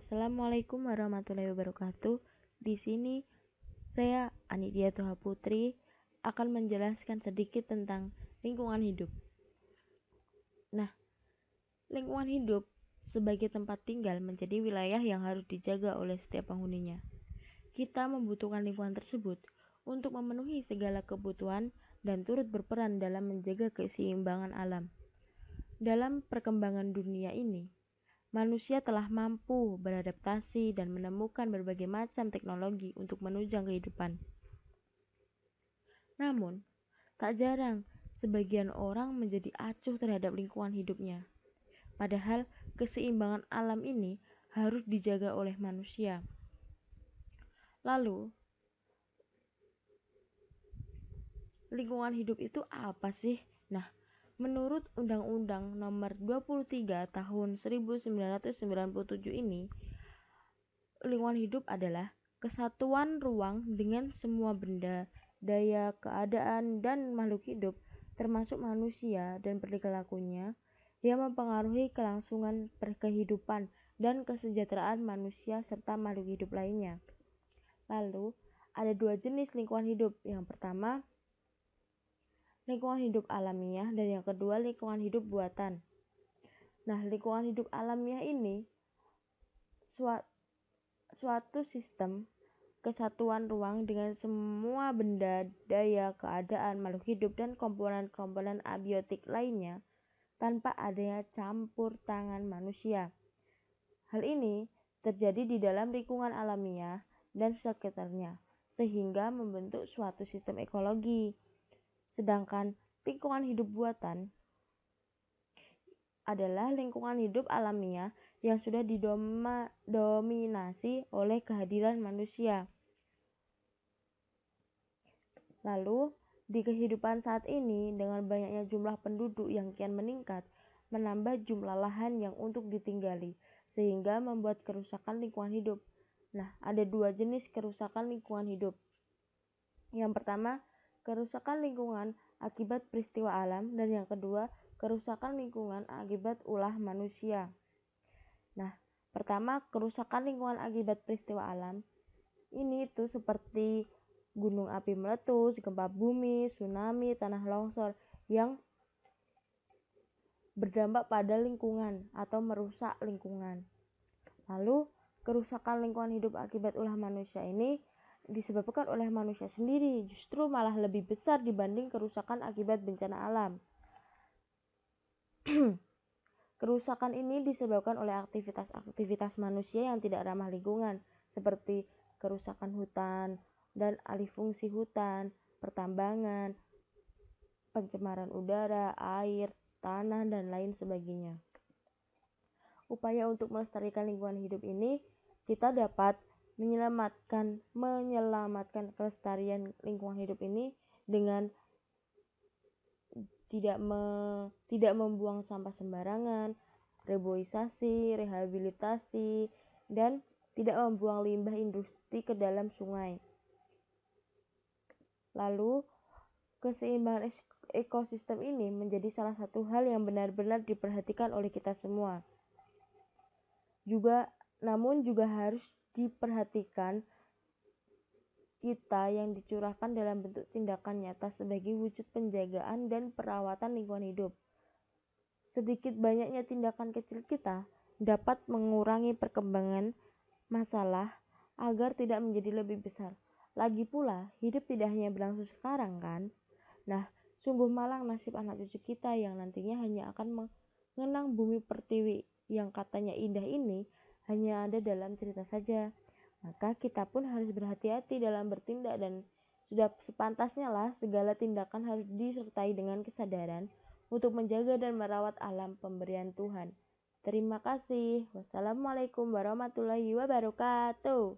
Assalamualaikum warahmatullahi wabarakatuh. Di sini saya Anidia Toha Putri akan menjelaskan sedikit tentang lingkungan hidup. Nah, lingkungan hidup sebagai tempat tinggal menjadi wilayah yang harus dijaga oleh setiap penghuninya. Kita membutuhkan lingkungan tersebut untuk memenuhi segala kebutuhan dan turut berperan dalam menjaga keseimbangan alam. Dalam perkembangan dunia ini, manusia telah mampu beradaptasi dan menemukan berbagai macam teknologi untuk menunjang kehidupan. Namun, tak jarang sebagian orang menjadi acuh terhadap lingkungan hidupnya. Padahal keseimbangan alam ini harus dijaga oleh manusia. Lalu, lingkungan hidup itu apa sih? Nah, menurut Undang-Undang Nomor 23 Tahun 1997 ini, lingkungan hidup adalah kesatuan ruang dengan semua benda, daya, keadaan, dan makhluk hidup, termasuk manusia dan perilakunya, yang mempengaruhi kelangsungan kehidupan dan kesejahteraan manusia serta makhluk hidup lainnya. Lalu, ada dua jenis lingkungan hidup. Yang pertama, lingkungan hidup alamiah, dan yang kedua lingkungan hidup buatan. Nah, lingkungan hidup alamiah ini suatu sistem kesatuan ruang dengan semua benda, daya, keadaan, makhluk hidup, dan komponen-komponen abiotik lainnya tanpa adanya campur tangan manusia. Hal ini terjadi di dalam lingkungan alamiah dan sekitarnya, sehingga membentuk suatu sistem ekologi. Sedangkan lingkungan hidup buatan adalah lingkungan hidup alamiah yang sudah didominasi oleh kehadiran manusia. Lalu, di kehidupan saat ini, dengan banyaknya jumlah penduduk yang kian meningkat, menambah jumlah lahan yang untuk ditinggali, sehingga membuat kerusakan lingkungan hidup. Nah, ada dua jenis kerusakan lingkungan hidup. Yang pertama, kerusakan lingkungan akibat peristiwa alam, dan yang kedua, kerusakan lingkungan akibat ulah manusia. Nah, pertama, kerusakan lingkungan akibat peristiwa alam. Ini itu seperti gunung api meletus, gempa bumi, tsunami, tanah longsor yang berdampak pada lingkungan atau merusak lingkungan. Lalu, kerusakan lingkungan hidup akibat ulah manusia ini disebabkan oleh manusia sendiri, justru malah lebih besar dibanding kerusakan akibat bencana alam. Kerusakan ini disebabkan oleh aktivitas manusia yang tidak ramah lingkungan, seperti kerusakan hutan dan alih fungsi hutan, pertambangan, pencemaran udara, air, tanah, dan lain sebagainya. Upaya untuk melestarikan lingkungan hidup ini, kita dapat menyelamatkan kelestarian lingkungan hidup ini dengan tidak membuang sampah sembarangan, reboisasi, rehabilitasi, dan tidak membuang limbah industri ke dalam sungai. Lalu, keseimbangan ekosistem ini menjadi salah satu hal yang benar-benar diperhatikan oleh kita semua. Namun juga harus diperhatikan kita yang dicurahkan dalam bentuk tindakan nyata sebagai wujud penjagaan dan perawatan lingkungan hidup. Sedikit banyaknya tindakan kecil kita dapat mengurangi perkembangan masalah agar tidak menjadi lebih besar. Lagi pula, hidup tidak hanya berlangsung sekarang kan? Nah, sungguh malang nasib anak cucu kita yang nantinya hanya akan mengenang bumi pertiwi yang katanya indah ini hanya ada dalam cerita saja. Maka kita pun harus berhati-hati dalam bertindak, dan sudah sepantasnya lah segala tindakan harus disertai dengan kesadaran untuk menjaga dan merawat alam pemberian Tuhan. Terima kasih. Wassalamualaikum warahmatullahi wabarakatuh.